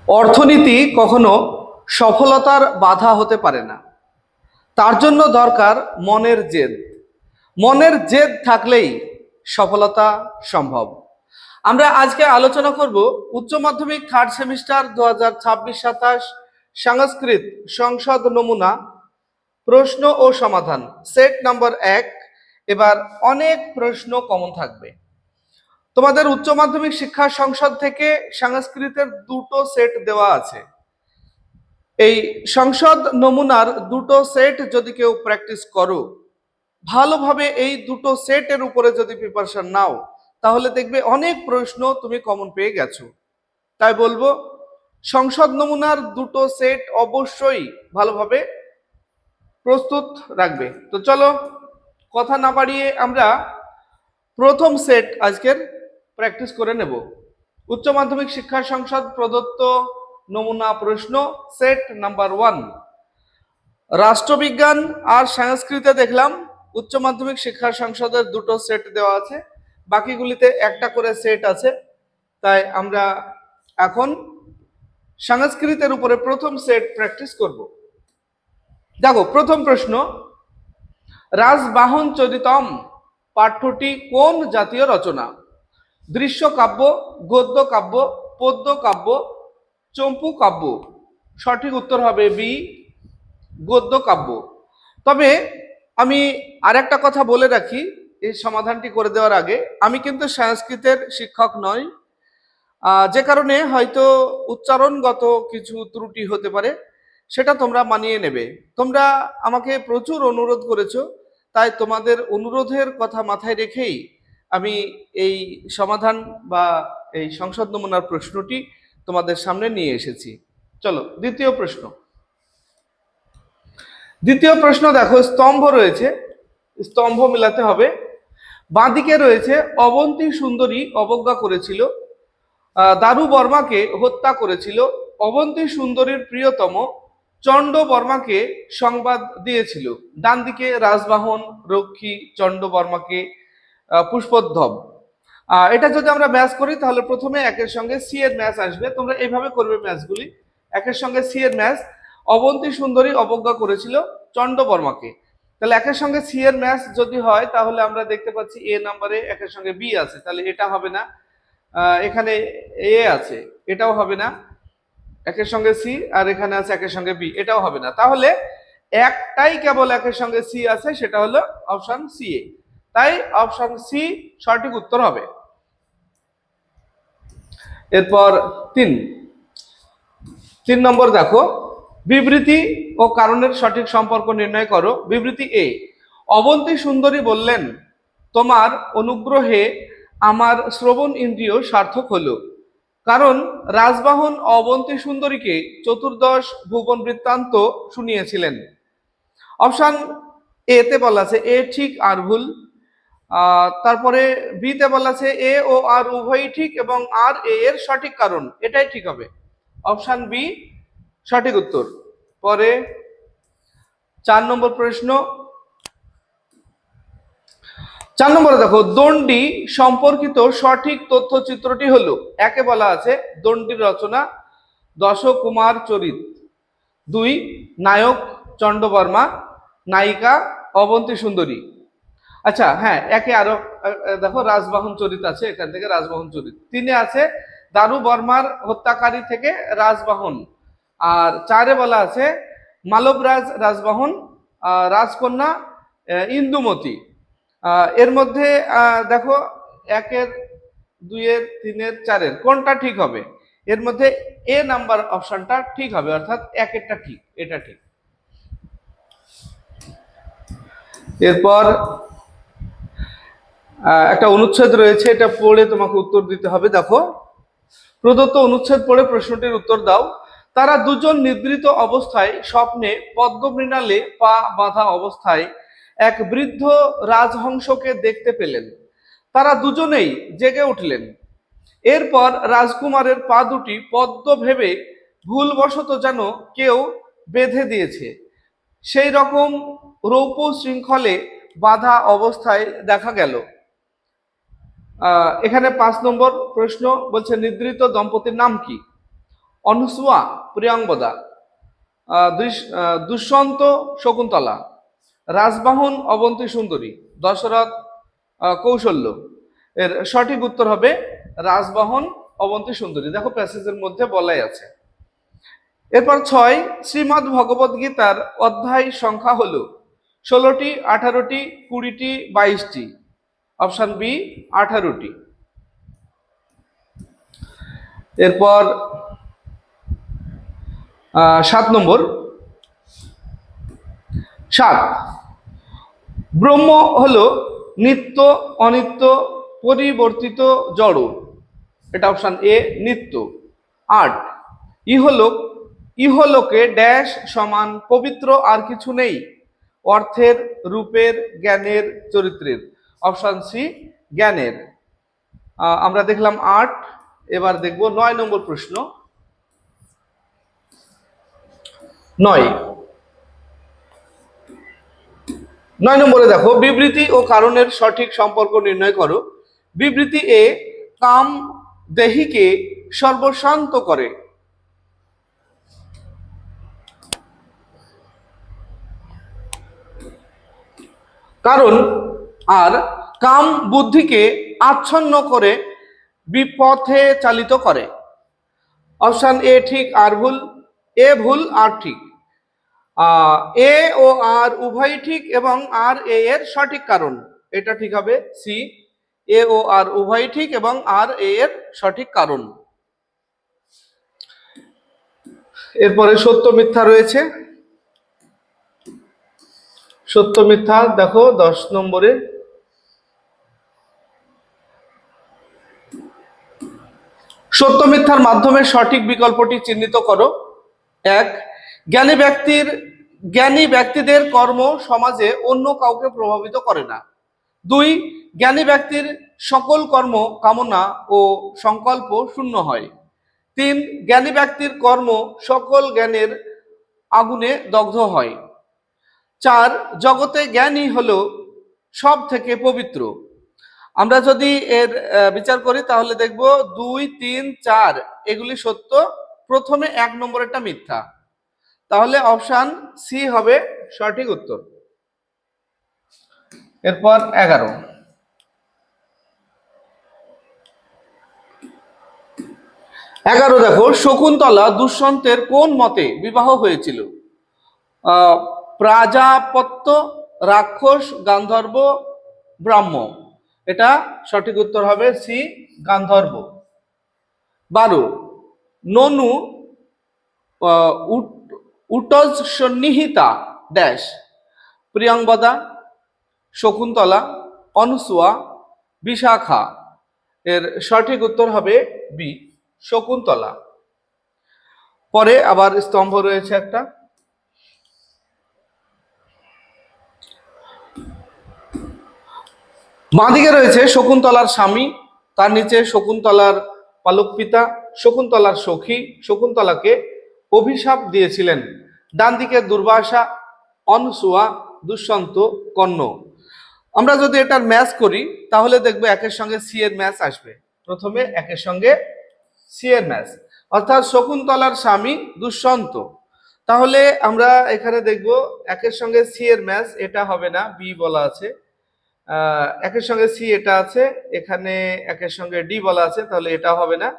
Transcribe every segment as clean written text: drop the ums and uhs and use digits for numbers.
অর্থনীতি কখনো সফলতার বাধা হতে পারে না। তার জন্য দরকার মনের জেদ। মনের জেদ থাকলেই সফলতা সম্ভব। আমরা আজকে আলোচনা করব উচ্চ মাধ্যমিক থার্ড সেমিস্টার 2026-27 সংস্কৃত সংসদ নমুনা প্রশ্ন ও সমাধান সেট নাম্বার 1। এবার অনেক প্রশ্ন কমন থাকবে। তোমাদের উচ্চ মাধ্যমিক শিক্ষা সংসদ থেকে সংস্কৃতের দুটো সেট দেওয়া আছে। এই সংসদ নমুনার দুটো সেট যদি কেউ প্র্যাকটিস করো ভালোভাবে, এই দুটো সেটের উপরে যদি প্রিপারেশন নাও, তাহলে দেখবে অনেক প্রশ্ন তুমি কমন পেয়ে গেছো। তাই বলবো সংসদ নমুনার দুটো সেট অবশ্যই ভালোভাবে প্রস্তুত রাখবে। তো চলো কথা না বাড়িয়ে আমরা প্রথম সেট আজকের প্র্যাকটিস করে নেব। উচ্চ মাধ্যমিক শিক্ষা সংসদ প্রদত্ত নমুনা প্রশ্ন সেট নাম্বার 1। রাষ্ট্রবিজ্ঞান আর সংস্কৃতে দেখলাম উচ্চ মাধ্যমিক শিক্ষা সংসদের দুটো সেট দেওয়া আছে, বাকিগুলিতে একটা করে সেট আছে। তাই আমরা এখন সংস্কৃতের উপরে প্রথম সেট প্র্যাকটিস করব। দেখো প্রথম প্রশ্ন, রাজবাহন চরিতম পাঠ্যটি কোন জাতীয় রচনা? দৃশ্য কাব্য, গদ্য কাব্য, পদ্য কাব্য, চম্পু কাব্য? সঠিক উত্তর হবে বি, গদ্য কাব্য। তবে আমি আরেকটা কথা বলে রাখি এই সমাধানটি করে দেওয়ার আগে, আমি কিন্তু সংস্কৃতের শিক্ষক নই, যে কারণে হয়তো উচ্চারণগত কিছু ত্রুটি হতে পারে, সেটা তোমরা মানিয়ে নেবে। তোমরা আমাকে প্রচুর অনুরোধ করেছো, তাই তোমাদের অনুরোধের কথা মাথায় রেখেই আমি এই সমাধান বা এই সংসদ নমুনার প্রশ্নটি তোমাদের সামনে নিয়ে এসেছি। চলো দ্বিতীয় প্রশ্ন। দ্বিতীয় প্রশ্ন দেখো, স্তম্ভ রয়েছে, স্তম্ভ মিলাতে হবে। বাঁদিকে রয়েছে অবন্তী সুন্দরী অবজ্ঞা করেছিল, দারু বর্মাকে হত্যা করেছিল, অবন্তী সুন্দরীর প্রিয়তম চণ্ড বর্মাকে সংবাদ দিয়েছিল। ডান দিকে রাজবাহন রক্ষী চণ্ড বর্মাকে পুষ্পোদ্ধব। এটা যদি আমরা ম্যাচ করি তাহলে প্রথমে একের সঙ্গে সি এর ম্যাচ আসবে। তোমরা এইভাবে করবে ম্যাচগুলি, একের সঙ্গে সি এর ম্যাচ। অবন্তী সুন্দরী অবজ্ঞা করেছিল চণ্ড বর্মাকে, তাহলে একের সঙ্গে সি এর ম্যাচ যদি হয় তাহলে আমরা দেখতে পাচ্ছি এ নাম্বারে একের সঙ্গে বি আছে, তাহলে এটা হবে না। এখানে এ আছে, এটাও হবে না। একের সঙ্গে সি আর এখানে আছে একের সঙ্গে বি, এটাও হবে না। তাহলে একটাই কেবল একের সঙ্গে সি আছে, সেটা হলো অপশন সি এ। তাই অপশন সি সঠিক উত্তর হবে। এরপর তিন নম্বর দেখো, বিবৃতি ও কারণের সঠিক সম্পর্ক নির্ণয় করো। বিবৃতি এ, অবন্তী সুন্দরী বললেন, তোমার অনুগ্রহে আমার শ্রবণ ইন্দ্রিয় সার্থক হলো, কারণ রাজবাহন অবন্তী সুন্দরীকে চতুর্দশ ভুবন বৃত্তান্ত শুনিয়েছিলেন। অপশন এ তে বলা আছে এ ঠিক আর ভুল। তারপরে বি তে বলা আছে এ ও আর উভয়ই ঠিক এবং আর এ এর সঠিক কারণ, এটাই ঠিক হবে। অপশন বি সঠিক উত্তর। পরে 4 নম্বর প্রশ্ন। 4 নম্বরে দেখো, দণ্ডি সম্পর্কিত সঠিক তথ্যচিত্রটি হলো, একে বলা আছে দণ্ডির রচনা দশকুমার চরিত, 2 নায়ক চণ্ডবর্মা, নায়িকা অবন্তী সুন্দরী। আচ্ছা হ্যাঁ, একে আরো দেখো রাজবাহন চরিত আছে, এখান থেকে রাজবাহন চরিত। 3 আছে দারু বর্মার হত্যাকারী থেকে রাজবাহন। আর 4 বলা আছে মালবরাজ রাজবাহন রাজকন্যা ইন্দুমতি। এর মধ্যে দেখো 1 2 3 4 কোনটা ঠিক হবে? এর মধ্যে এ নাম্বার অপশনটা ঠিক হবে, অর্থাৎ 1 ঠিক, এটা ঠিক। এরপর একটা অনুচ্ছেদ রয়েছে, এটা পড়ে তোমাকে উত্তর দিতে হবে। দেখো প্রদত্ত অনুচ্ছেদ পড়ে প্রশ্নটির উত্তর দাও। তারা দুজন নিদ্রিত অবস্থায় স্বপ্নে পদ্মমৃণালে পা বাঁধা অবস্থায় এক বৃদ্ধ রাজহংসকে দেখতে পেলেন। তারা দুজনেই জেগে উঠলেন। এরপর রাজকুমারের পা দুটি পদ্ম ভেবে ভুলবশত যেন কেউ বেঁধে দিয়েছে, সেই রকম রৌপ্য শৃঙ্খলে বাঁধা অবস্থায় দেখা গেল। এখানে 5 নম্বর প্রশ্ন বলছে নিদ্রিত দম্পতির নাম কি? অনুসুয়া প্রিয়াঙ্গদা, দুষ্যন্ত শকুন্তলা, রাজবাহন অবন্তী সুন্দরী, দশরথ কৌশল্য। এর সঠিক উত্তর হবে রাজবাহন অবন্তী সুন্দরী। দেখো প্যাসেজের মধ্যে বলাই আছে। এরপর 6, শ্রীমদ্ ভগবদ গীতার অধ্যায় সংখ্যা হলো 16টি, 18টি, 20টি, 22টি। Option B 18টি। এরপর 7 নম্বর, 7, ব্রহ্ম হলো নিত্য, অনিত্য, পরিবর্তিত, জড়। এটা অপশন এ নিত্য। 8, ইহলোকে ড্যাশ সমান পবিত্র আর কিছু নেই, অর্থের, রূপের, জ্ঞানের, চরিত্রের। অপশন সি জ্ঞানের। আমরা দেখলাম 8। এবার দেখব 9 নম্বর প্রশ্ন। 9 নম্বরে দেখো, বিবৃতি ও কারণের সঠিক সম্পর্ক নির্ণয় করো। বিবৃতি এ, কাম দেহিকে সর্বশান্ত করে। কারণ আর, কাম বুদ্ধিকে আচ্ছন্ন করে বিপথে চালিত করে। অপশন এ ঠিক আর ভুল, এ ভুল আর ঠিক। এ ও আর উভয়ই ঠিক এবং আর এ এর সঠিক কারণ। এটা ঠিক হবে সি, এ ও আর উভয়ই ঠিক এবং আর এ এর সঠিক কারণ। এরপরে সত্য মিথ্যা রয়েছে। সত্য মিথ্যা দেখো 10 নম্বরে। সত্য মিথ্যার মাধ্যমে সঠিক বিকল্পটি চিহ্নিত করো। 1, জ্ঞানী ব্যক্তিদের কর্ম সমাজে অন্য কাউকে প্রভাবিত করে না। 2, জ্ঞানী ব্যক্তির সকল কর্ম কামনা ও সংকল্প শূন্য হয়। 3, জ্ঞানী ব্যক্তির কর্ম সকল জ্ঞানের আগুনে দগ্ধ হয়। 4, জগতে জ্ঞানী হলো সব থেকে পবিত্র। আমরা যদি এর বিচার করি তাহলে দেখব 2, 3, 4 এগুলি সত্য, প্রথমে 1 নম্বরেরটা মিথ্যা। তাহলে অপশন সি হবে সঠিক উত্তর। এরপর 11 দেখো, শকুন্তলা দুষ্যন্তের কোন মতে বিবাহ হয়েছিল? প্রাজাপত্য, রাক্ষস, গান্ধর্ব, ব্রাহ্ম। এটা সঠিক উত্তর হবে সি গান্ধর্ব। 12, ননু উটজ সন্নিহিতা ড্যাশ, প্রিয়াঙ্গদা, শকুন্তলা, অনুসুয়া, বিশাখা। এর সঠিক উত্তর হবে বি শকুন্তলা। পরে আবার স্তম্ভ রয়েছে একটা। বাঁদিকে রয়েছে শকুন্তলার স্বামী, তার নিচে শকুন্তলার পালক পিতা, শকুন্তলার সখী শকুন্তলাকে অভিশাপ দিয়েছিলেন। ডান দিকে দুর্বাসা, অনুসুয়া, দুষ্যন্ত, কর্ণ। আমরা যদি এটার ম্যাচ করি তাহলে দেখবো একের সঙ্গে সি এর ম্যাচ আসবে। প্রথমে একের সঙ্গে সি এর ম্যাচ, অর্থাৎ শকুন্তলার স্বামী দুষ্যন্ত। তাহলে আমরা এখানে দেখব একের সঙ্গে সি এর ম্যাচ, এটা হবে না, বি বলা আছে। একের সঙ্গে সি এটা আছে, এখানে একের সঙ্গে ডি বলা আছে, তাহলে এটা হবে না।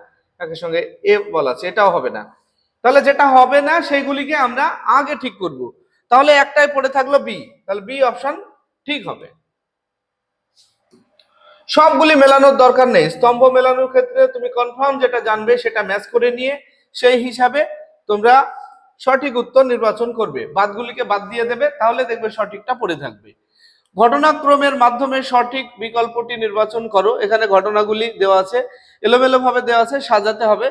একের সঙ্গে এ বলা আছে, এটাও হবে না। তাহলে যেটা হবে না সেইগুলিকে আমরা আগে ঠিক করব। তাহলে একটাই পড়ে থাকলো বি, তাহলে বি অপশন ঠিক হবে। সবগুলি মেলানোর দরকার নেই, স্তম্ভ মেলানোর ক্ষেত্রে তুমি কনফার্ম যেটা জানবে সেটা ম্যাচ করে নিয়ে সেই হিসাবে তোমরা সঠিক উত্তর নির্বাচন করবে, বাদগুলিকে বাদ দিয়ে দেবে, তাহলে দেখবে সঠিকটা পড়ে থাকবে। ঘটনাক্রমের মাধ্যমে সঠিক বিকল্পটি নির্বাচন করো। এখানে ঘটনাগুলি দেওয়া আছে, এলোমেলো ভাবে দেওয়া আছে, সাজাতে হবে।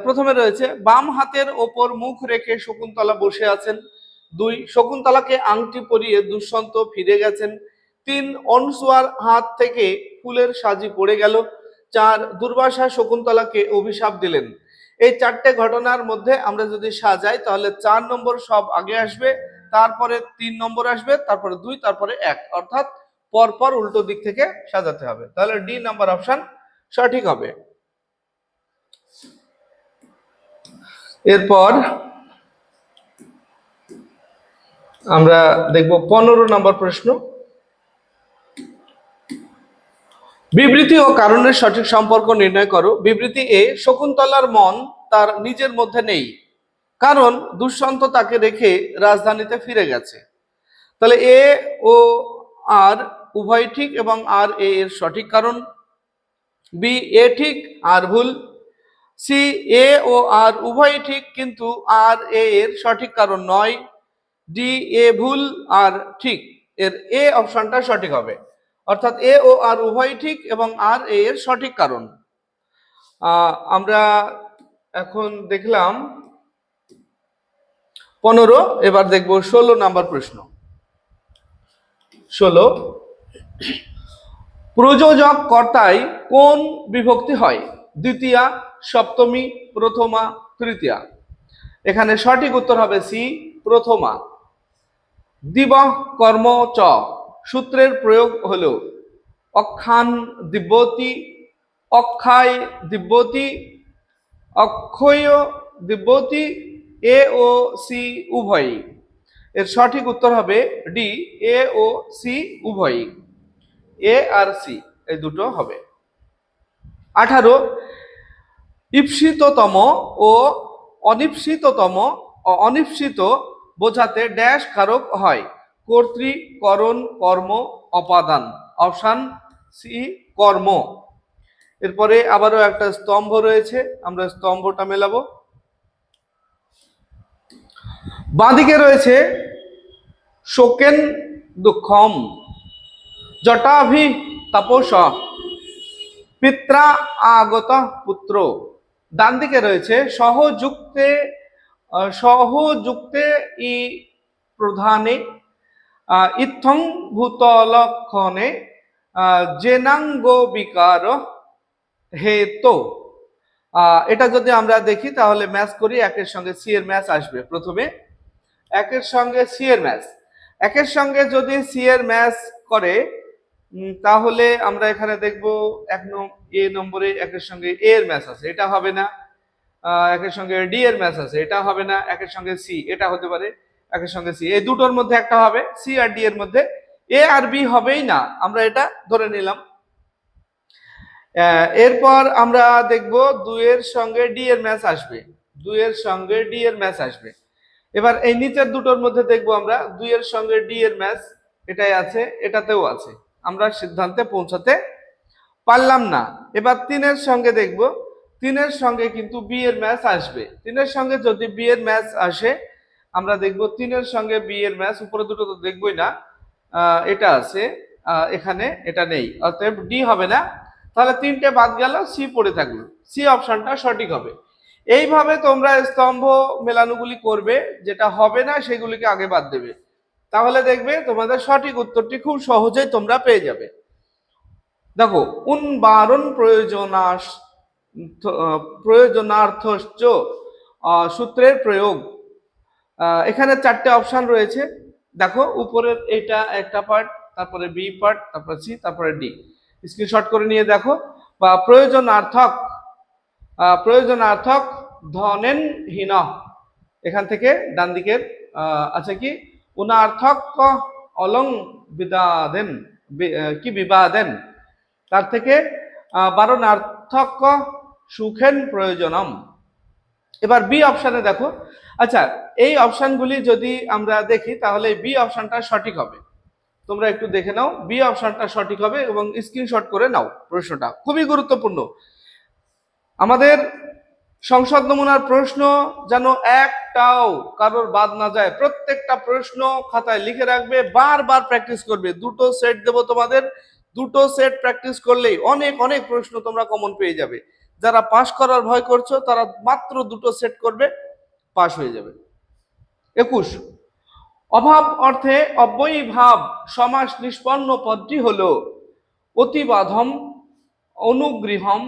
প্রথমে রয়েছে, বাম হাতের ওপর মুখ রেখে শকুন্তলা বসে আছেন। 2, শকুন্তলাকে আংটি পরিয়ে দুষ্যন্ত ফিরে গেছেন। 3, অনুসুয়ার হাত থেকে ফুলের সাজি পড়ে গেল। 4, দুর্বাসা শকুন্তলাকে অভিশাপ দিলেন। এই 4টে ঘটনার মধ্যে আমরা যদি সাজাই তাহলে 4 নম্বর সব আগে আসবে, তারপরে 3 নম্বর আসবে, তারপরে 2, তারপরে 1, অর্থাৎ পরপর উল্টো দিক থেকে সাজাতে হবে। তাহলে ডি নাম্বার অপশন সঠিক হবে। এরপর আমরা দেখব 15 নম্বর প্রশ্ন। বিবৃতি ও কারণের সঠিক সম্পর্ক নির্ণয় করো। বিবৃতি এ, শকুন্তলার মন তার নিজের মধ্যে নেই, কারণ দুষ্যন্ত তাকে রেখে রাজধানীতে ফিরে গেছে। তাহলে এ ও আর উভয় ঠিক এবং আর এ এর সঠিক কারণ। বি, এ ঠিক আর ভুল। সি, এ ও আর উভয় ঠিক কিন্তু আর এ এর সঠিক কারণ নয়। ডি, এ ভুল আর ঠিক। এর এ অপশনটা সঠিক হবে, অর্থাৎ এ ও আর উভয় ঠিক এবং আর এ এর সঠিক কারণ। আমরা এখন দেখলাম 15, এবার দেখব 16 নাম্বার প্রশ্ন। 16, প্রযোজক কর্তায় কোন বিভক্তি হয়? দ্বিতীয়া, সপ্তমী, প্রথমা, তৃতীয়া। এখানে সঠিক উত্তর হবে সি, প্রথমা। দিবঃ কর্ম চ, সূত্রের প্রয়োগ হলো অক্ষান দিব্যতি, অক্ষায় দিব্যতি, অক্ষয় দিব্যতি, এ ও সি উভয়ই। এর সঠিক উত্তর হবে ডি, এ ও সি উভয়ই। এ আর সি এই দুটো হবে। 18, ঈপ্সিততম ও অনিপ্সিততম অনিপ্সিত বোঝাতে ড্যাশ কারক হয়? কর্তৃ, করণ, কর্ম, অপাদান। অপশন সি, কর্ম। এরপরে আবারও একটা স্তম্ভ রয়েছে, আমরা স্তম্ভটা মেলাবো। বাঁদিকে রয়েছে শোকেন দুঃখম, জটাভি তাপস, পিত্রা আগত পুত্র। ডান দিকে রয়েছে সহযুক্তে ই প্রধানে ইত্থং ভূতলক্ষণে জেনাঙ্গ বিকার হেতো। এটা যদি আমরা দেখি তাহলে ম্যাচ করি, একের সঙ্গে সি এর ম্যাচ আসবে। প্রথমে একের সঙ্গে সি এর ম্যাচ, একের সঙ্গে যদি সি এর ম্যাচ করে তাহলে আমরা এখানে দেখব এ নম্বরে একের সঙ্গে এ এর ম্যাচ আছে, এটা হবে না। একের সঙ্গে ডি এর ম্যাচ আছে, এটা হবে না। একের সঙ্গে সি, এটা হতে পারে। একের সঙ্গে সি, এই দুটোর মধ্যে একটা হবে, সি আর ডি এর মধ্যে। এ আর বি হবেই না, আমরা এটা ধরে নিলাম। এরপর আমরা দেখব 2 এর সঙ্গে ডি এর ম্যাচ আসবে, 2 এর সঙ্গে ডি এর ম্যাচ আসবে। এবার এই নিচের দুটোর মধ্যে দেখব আমরা 2 এর সঙ্গে ডি এর ম্যাচ, এটাই আছে, এটাতেও আছে। আমরা সিদ্ধান্তে পৌঁছাতে পারলাম না। এবার 3 এর সঙ্গে দেখব, 3 এর সঙ্গে কিন্তু বি এর ম্যাচ আসবে। 3 এর সঙ্গে যদি বি এর ম্যাচ আসে, আমরা দেখব 3 এর সঙ্গে বি এর ম্যাচ, উপরে দুটো তো দেখবই না, এটা আছে, এখানে এটা নেই, অতএব ডি হবে না। তাহলে 3টে বাদ গেল, সি পড়ে থাকলো। সি অপশনটা সঠিক হবে। এইভাবে তোমরা স্তম্ভ মেলানোগুলি করবে, যেটা হবে না সেগুলিকে আগে বাদ দেবে, তাহলে দেখবে তোমাদের সঠিক উত্তরটি খুব সহজেই তোমরা পেয়ে যাবে। দেখো, উনবারণ প্রয়োজনার্থশ্চ সূত্রের প্রয়োগ। এখানে 4টে অপশন রয়েছে। দেখো, উপরের এটা একটা পার্ট, তারপরে বি পার্ট, তারপরে সি, তারপরে ডি। স্ক্রিনশট করে নিয়ে দেখো। বা প্রয়োজনার্থক ধনেন হীন, এখান থেকে ডান দিকের আছে কি উনার্থক অলং বিদাদেন, কি বিবাদেন, তার থেকে বারণার্থক সুখেন প্রয়োজনম। এবার বি অপশনে দেখো। আচ্ছা, এই অপশনগুলি যদি আমরা দেখি তাহলে বি অপশনটা সঠিক হবে। তোমরা একটু দেখে নাও, বি অপশনটা সঠিক হবে এবং স্ক্রিনশট করে নাও। প্রশ্নটা খুবই গুরুত্বপূর্ণ। আমাদের সংসদ নমুনার প্রশ্ন যেন একটাও কারোর বাদ না যায়, প্রত্যেকটা প্রশ্ন খাতায় লিখে রাখবে, বারবার প্র্যাকটিস করবে। 2টো সেট দেবো তোমাদের, 2টো সেট প্র্যাকটিস করলেই অনেক অনেক প্রশ্ন তোমরা কমন পেয়ে যাবে। যারা পাস করার ভয় করছো তারা মাত্র 2টো সেট করবে, পাস হয়ে যাবে। 21, অভাব অর্থে অব্যয়ী ভাব সমাস নিষ্পন্ন পদটি হলো অতিবাধম, অনুগৃহম,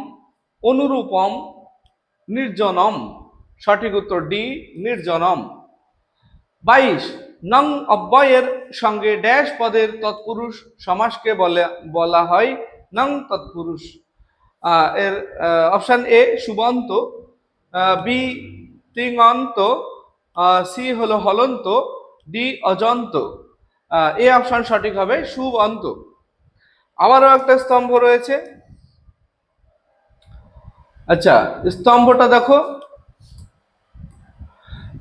অনুরূপম, নির্জনম। সঠিক উত্তর ডি, নির্জনম। 22, নং অব্যয়ের সঙ্গে ড্যাশ পদের তৎপুরুষ সমাসকে বলা হয় নং তৎপুরুষ। এর option A Subanta, B তিঙন্ত, C হলো হলন্ত, ডি অজন্ত। এই অপশন সঠিক হবে সুবন্ত। আবারও একটা স্তম্ভ রয়েছে। আচ্ছা, স্তম্ভটা দেখো,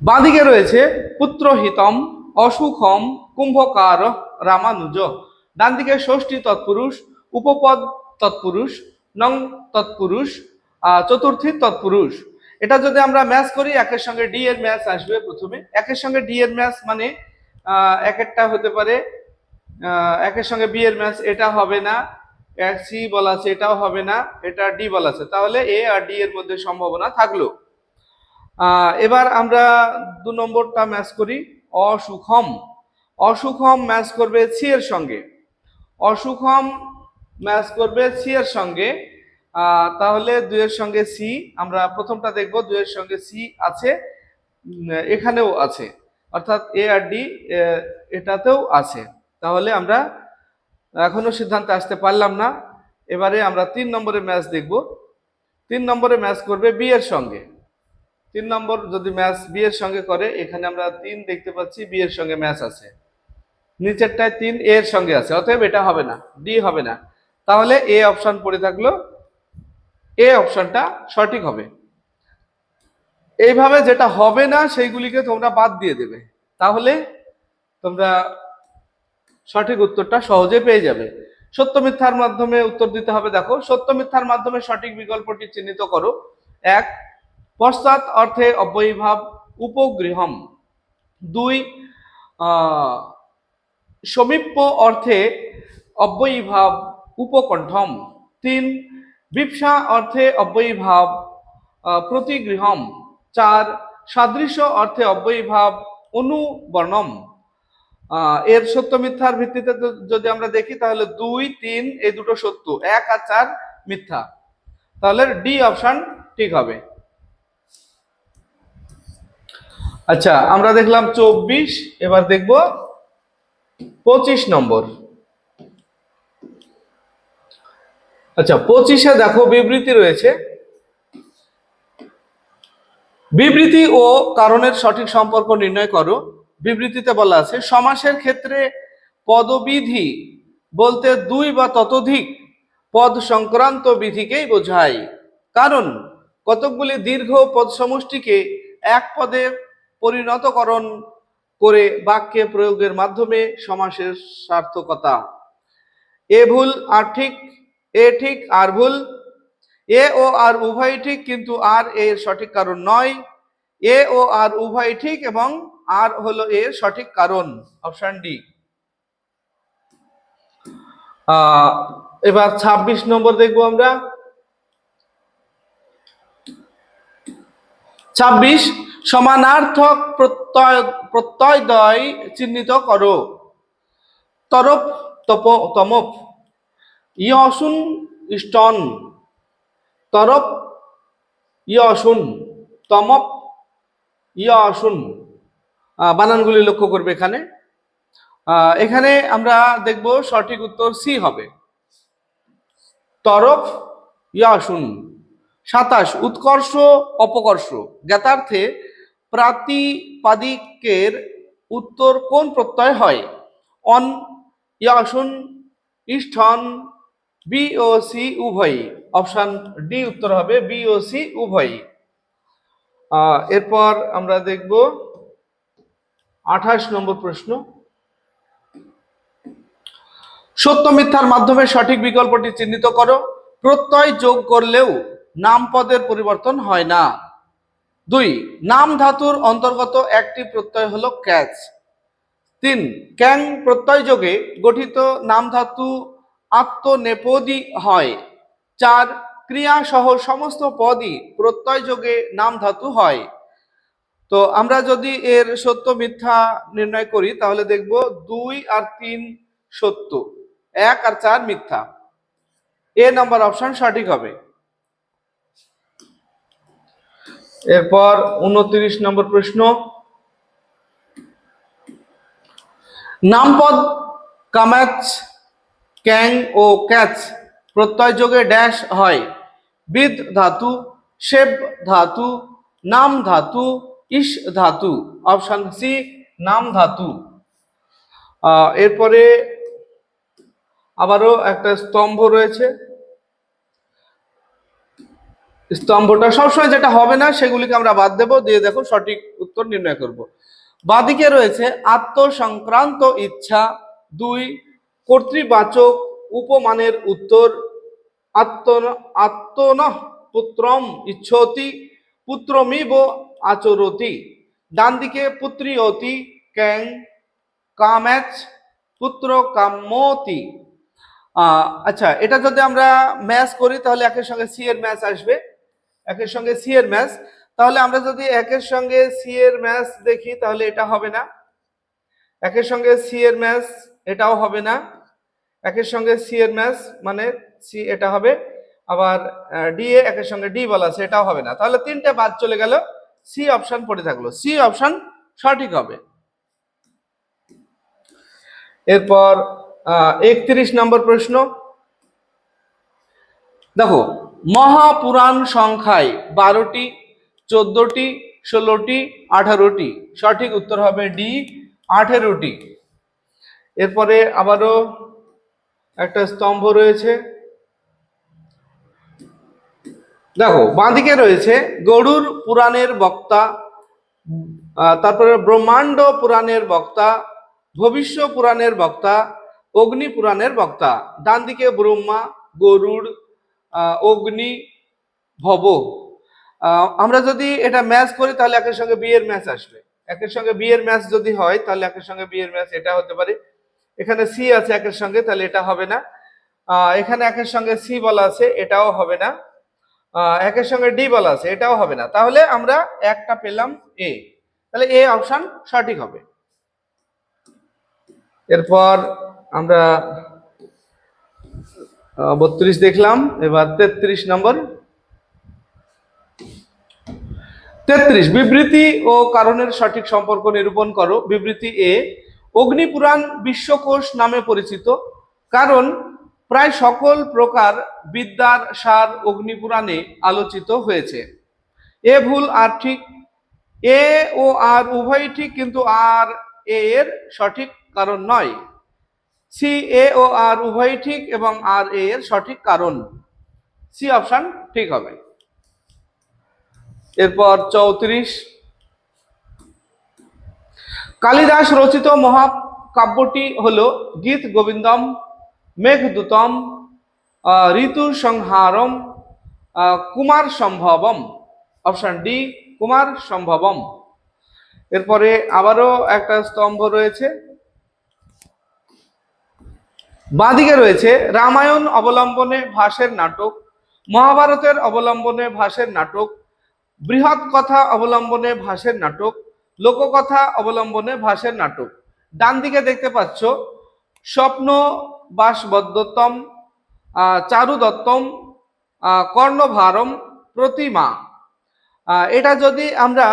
বাঁদিকে রয়েছে পুত্রহিতম, অসুখম, কুম্ভকার, রামানুজ। ডান দিকে ষষ্ঠী তৎপুরুষ, উপপদ তৎপুরুষ, নং তৎপুরুষ, চতুর্থী তৎপুরুষ। এটা যদি আমরা ম্যাচ করি, একের সঙ্গে ডি এর ম্যাচ আসবে প্রথমে। একের সঙ্গে ডি এর ম্যাচ মানে এক একটা হতে পারে, একের সঙ্গে বি এর ম্যাচ, এটা হবে না। এক সি বলা আছে, এটাও হবে না, এটা ডি বলা আছে, তাহলে এ আর ডি এর মধ্যে সম্ভাবনা থাকলো। এবার আমরা 2 নম্বরটা ম্যাচ করি, অসুখম। অসুখম ম্যাচ করবে সি এর সঙ্গে, অসুখম ম্যাচ করবে সি এর সঙ্গে। তাহলে 2 এর সঙ্গে সি, আমরা প্রথমটা দেখব, 2 এর সঙ্গে সি আছে, এখানেও আছে, অর্থাৎ এ আর ডি এটাতেও আছে। তাহলে আমরা এখনো সিদ্ধান্তে আসতে পারলাম না। এবারে আমরা 3 নম্বরের ম্যাচ দেখব। 3 নম্বরে ম্যাচ করবে বি এর সঙ্গে। 3 নম্বর যদি ম্যাচ বি এর সঙ্গে করে, এখানে আমরা 3 দেখতে পাচ্ছি, বি এর সঙ্গে ম্যাচ আছে, নিচেরটায় 3 এ এর সঙ্গে আছে, অতএব এটা হবে না, ডি হবে না। তাহলে এ অপশন পড়ে থাকলো, এ অপশনটা সঠিক হবে। এইভাবে যেটা হবে না সেইগুলিকে তোমরা বাদ দিয়ে দেবে, তাহলে তোমরা সঠিক উত্তরটা সহজে পেয়ে যাবে। সত্য মিথ্যার মাধ্যমে উত্তর দিতে হবে। দেখো, সত্য মিথ্যার মাধ্যমে সঠিক বিকল্পটি চিহ্নিত করো। 1, পশ্চাৎ অর্থে অব্যয়ীভাব উপগৃহম। 2, সমীপ্য অর্থে অব্যয়ীভাব উপকণ্ঠম। 3, বিপ্সা অর্থে অব্যয়ীভাব প্রতিগৃহম। 4, সাদৃশ্য অর্থে অব্যয়ীভাব অনুবর্ণম। এর সত্য মিথ্যার ভিত্তিতে যদি আমরা দেখি, তাহলে 2, 3 এই দুটো সত্য, 1 আর 4 মিথ্যা। তাহলে ডি অপশন ঠিক হবে। আচ্ছা, আমরা দেখলাম 24, এবার দেখব 25 নম্বর। আচ্ছা, 25-এ দেখো বিবৃতি রয়েছে। বিবৃতি ও কারণের সঠিক সম্পর্ক নির্ণয় করো। বিবৃতিতে বলা আছে, সমাসের ক্ষেত্রে পদবিধি বলতে 2 বা ততোধিক পদ সংক্রান্ত বিধিকেই বোঝায়, কারণ কতকগুলি দীর্ঘ পদ সমষ্টিকে এক পদে পরিণতকরণ করে বাক্যে প্রয়োগের মাধ্যমে সমাসের সার্থকতা। এ ভুল আর ঠিক, এ ঠিক আর ভুল, এ ও আর উভয় ঠিক, কিন্তু আর এর সঠিক কারণ নয়। এ ও আর উভয় ঠিক এবং আর হলো এর সঠিক কারণ, অপশন ডি। এবার 26 নম্বর দেখবো আমরা। 26, সমানার্থক প্রত্যয়দ্বয় চিহ্নিত করো। তরফ, তমপ, ইয়সুন, ইষ্টন। তরফ, ইয়সুন, তমপ, ইয়সুন। বানানগুলি লক্ষ্য করবে এখানে। এখানে আমরা দেখব সঠিক উত্তর সি হবে, তরফ, ইয়সুন। 27, উৎকর্ষ, অপকর্ষ। জ্ঞাতার্থে প্রাতিপাদিকের উত্তর কোন প্রত্যয় হয়? অন, ইয়সুন, ইষ্ঠন, বি ও সি উভয়ই। অপশন ডি উত্তর হবে, বি ও সি উভয়ই। এরপর আমরা দেখব 28 নম্বর প্রশ্ন। সত্য মিথ্যার মাধ্যমে সঠিক বিকল্পটি চিহ্নিত করো। প্রত্যয় যোগ করলেও নাম পদের পরিবর্তন হয় না। 2, নাম ধাতুর অন্তর্গত একটি প্রত্যয় হলো ক্যাচ। 3, ক্যাং প্রত্যয় যোগে গঠিত নাম ধাতু আত্মনেপদী হয়। 4, ক্রিয়া সহ সমস্ত পদই প্রত্যয় যোগে নাম ধাতু হয়। তো আমরা যদি এর সত্য মিথ্যা নির্ণয় করি, তাহলে দেখব 2 আর 3 সত্য, 1 আর 4 মিথ্যা। এ নাম্বার অপশন সঠিক হবে। এরপর 29 নম্বর প্রশ্ন। নামপদ কামাচ, ক্যাং ও ক্যাচ প্রত্যয় যোগে ড্যাশ হয়। বিদ ধাতু, শেব ধাতু, নাম ধাতু, ইস ধাতু। অপশন সি নাম ধাতু। এরপরে আবারও একটা স্তম্ভ রয়েছে, স্তম্ভটা সবসময় যেটা হবে না সেগুলিকে আমরা বাদ দেব, দিয়ে দেখো সঠিক উত্তর নির্ণয় করব। বাদিকে রয়েছে আত্মসংক্রান্ত ইচ্ছা, 2 কর্তৃবাচক উপমানের উত্তর, আত্মনঃ পুত্রম ইচ্ছতি পুত্রমিব আচরতি। ডান দিকে পুত্রিয়তি ক্যাং কামেচ পুত্র কাম্যতি। আচ্ছা, এটা যদি আমরা ম্যাচ করি তাহলে একের সঙ্গে সি এর ম্যাচ আসবে, একের সঙ্গে সি এর ম্যাচ। তাহলে আমরা যদি একের সঙ্গে সি এর ম্যাচ দেখি তাহলে এটা হবে না, একের সঙ্গে সি এর ম্যাচ এটাও হবে না, একের সঙ্গে সি এর ম্যাচ মানে সি এটা হবে, আবার ডি এ একের সঙ্গে ডি বলা আছে এটাও হবে না। তাহলে তিনটে বাদ চলে গেল, সি অপশন পড়ে থাকলো, সি অপশন সঠিক হবে। এরপর 31 নম্বর প্রশ্ন দেখো, মহাপুরাণ সংখ্যায় 12টি, 14টি, 16টি, 18টি। সঠিক উত্তর হবে ডি 18টি। এরপরে আবারও একটা স্তম্ভ রয়েছে, দেখো বাঁদিকে রয়েছে গরুড় পুরাণের বক্তা, তারপরে ব্রহ্মাণ্ড পুরাণের বক্তা, ভবিষ্য পুরাণের বক্তা, অগ্নি পুরাণের বক্তা। ডান দিকে ব্রহ্মা, গরুড়, অগ্নি, ভব। আমরা যদি এটা ম্যাচ করি তাহলে একের সঙ্গে বি এর ম্যাচ আসবে, একের সঙ্গে বি এর ম্যাচ যদি হয় তাহলে একের সঙ্গে বি এর ম্যাচ এটা হতে পারে। এখানে সি আছে একের সঙ্গে, তাহলে এটা হবে না। এখানে একের সঙ্গে সি বলা আছে এটাও হবে না, একের সঙ্গে ডি বলা আছে এটাও হবে না। তাহলে আমরা একটা পেলাম এ, তাহলে এ অপশন সঠিক হবে। এরপর আমরা 32 দেখলাম, এবার 33 নম্বর। 33 বিবৃতি ও কারণের সঠিক সম্পর্ক নিরূপণ করো। বিবৃতি এ, অগ্নিপুরাণ বিশ্বকোষ নামে পরিচিত কারণ প্রায় সকল প্রকার বিদ্যার সার অগ্নিপুরাণে আলোচিত হয়েছে। এ ভুল আর ঠিক, এ ও আর উভয়ই ঠিক কিন্তু আর এ এর সঠিক কারণ নয়। সি এ ও আর উভয়ই ঠিক এবং আর এ এর সঠিক কারণ, সি অপশন ঠিক হবে। এরপর 34, কালিদাস রচিত মহাকাব্যটি হলো গীত গোবিন্দম, মেঘদূতম, ঋতু সংহারম, কুমার সম্ভবম। Option D Kumara Sambhavam. এরপরে আবারও একটা স্তম্ভ রয়েছে, বাঁদিকে রয়েছে রামায়ণ অবলম্বনে ভাসের নাটক, মহাভারতের অবলম্বনে ভাসের নাটক, বৃহৎ কথা অবলম্বনে ভাসের নাটক, লোককথা অবলম্বনে ভাসের নাটক। ডান দিকে দেখতে পাচ্ছ স্বপ্ন বাসবদ্ধতম, চারু দত্তম, কর্ণভারম, প্রতিমা। এটা যদি আমরা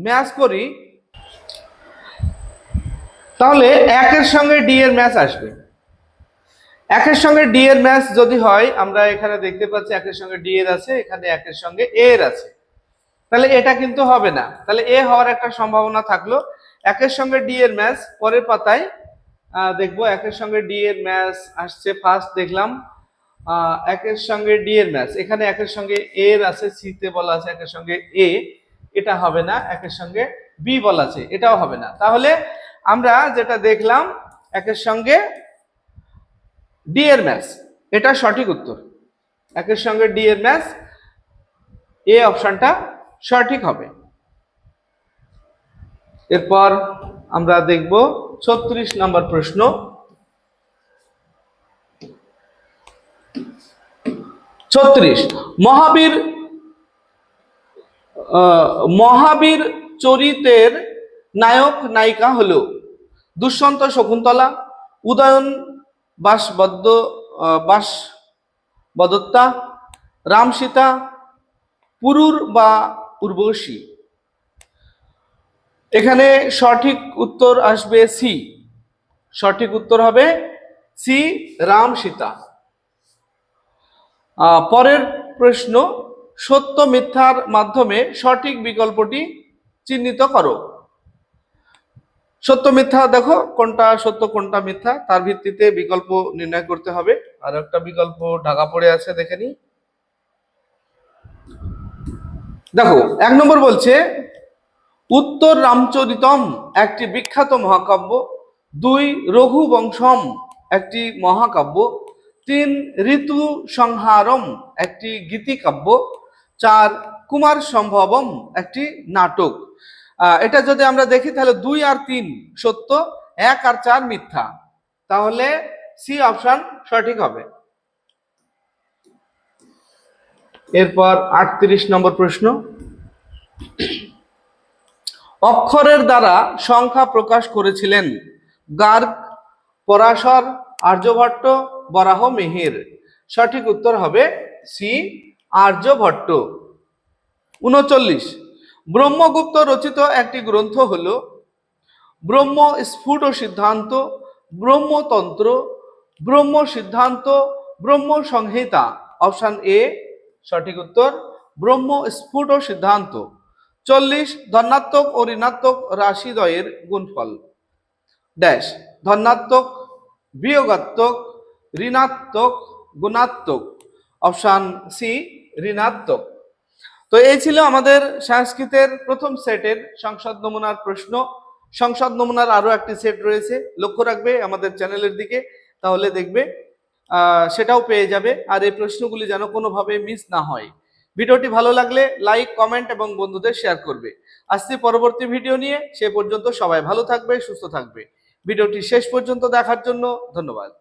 ম্যাচ করি তাহলে একের সঙ্গে ডি এর ম্যাচ আসবে, একের সঙ্গে ডি এর ম্যাচ যদি হয়, আমরা এখানে দেখতে পাচ্ছি একের সঙ্গে ডি এর আছে, এখানে একের সঙ্গে এ এর আছে, তাহলে এটা কিন্তু হবে না। তাহলে এ হওয়ার একটা সম্ভাবনা থাকলো। একের সঙ্গে ডি এর ম্যাচ পরের পাতায় দেখবো, একের সঙ্গে ডি এর ম্যাচ আসছে, ফার্স্ট দেখলাম একের সঙ্গে ডি এর ম্যাচ, এখানে একের সঙ্গে এ এর আছে, সি তে বলা আছে একের সঙ্গে এ, এটা হবে না। একের সঙ্গে বি বলা আছে এটাও হবে না। তাহলে আমরা যেটা দেখলাম একের সঙ্গে ডি এর ম্যাচ, এটা সঠিক উত্তর। একের সঙ্গে ডি এর ম্যাচ, এ অপশনটা সঠিক হবে। এরপর আমরা দেখব 36 নম্বর প্রশ্ন। 36 মহাবীর চরিতের নায়ক নায়িকা হলো দুষ্যন্ত শকুন্তলা, উদয়ন বাসবদত্তা, রাম সীতা, পুরুর বা উর্বশী। এখানে সঠিক উত্তর আসবে সি, সঠিক উত্তর হবে সি রাম সীতা। পরের প্রশ্ন সত্য মিথ্যার মাধ্যমে সঠিক বিকল্পটি চিহ্নিত করো। সত্য মিথ্যা দেখো কোনটা সত্য কোনটা মিথ্যা, তার ভিত্তিতে বিকল্প নির্ণয় করতে হবে। আর একটা বিকল্প ঢাকা পড়ে আছে, দেখে নি। দেখো 1 নম্বর বলছে উত্তর রামচরিতম একটি বিখ্যাত মহাকাব্য, 2 রঘুবংশম একটি মহাকাব্য, 3 ঋতু সংহারম একটি গীতিকাব্য, 4 কুমার সম্ভবম একটি নাটক। এটা যদি আমরা দেখি তাহলে 2 আর 3 সত্য, 1 আর 4 মিথ্যা, তাহলে সি অপশন সঠিক হবে। এরপর 38 নম্বর প্রশ্ন, অক্ষরের দ্বারা সংখ্যা প্রকাশ করেছিলেন গার্গ, পরাশর, আর্যভট্ট, বরাহ মিহির। সঠিক উত্তর হবে সি আর্যভট্ট। 39 ব্রহ্মগুপ্ত রচিত একটি গ্রন্থ হল ব্রহ্ম স্ফুট সিদ্ধান্ত, ব্রহ্মতন্ত্র, ব্রহ্ম সিদ্ধান্ত, ব্রহ্ম সংহিতা। অপশন এ সঠিক উত্তর ব্রহ্ম স্ফুট সিদ্ধান্ত। 40 ধনাত্মক ও ঋণাত্মক রাশিদ্বয়ের গুণফল ড্যাশ, ধনাত্মক, বিয়োগাত্মক, ঋণাত্মক, গুণাত্মক। অপশন সি ঋণাত্মক। তো এই ছিল আমাদের সংস্কৃতের প্রথম সেটের সংসদ নমুনার প্রশ্ন। সংসদ নমুনার আরো একটি সেট রয়েছে, লক্ষ্য রাখবে আমাদের চ্যানেলের দিকে, তাহলে দেখবে সেটাও পেয়ে যাবে। আর এই প্রশ্নগুলি যেন কোনোভাবে মিস না হয়। ভিডিওটি ভালো লাগলে লাইক, কমেন্ট এবং বন্ধুদের শেয়ার করবে। আসছি পরবর্তী ভিডিও নিয়ে, সে পর্যন্ত সবাই ভালো থাকবে, সুস্থ থাকবে। ভিডিওটি শেষ পর্যন্ত দেখার জন্য ধন্যবাদ।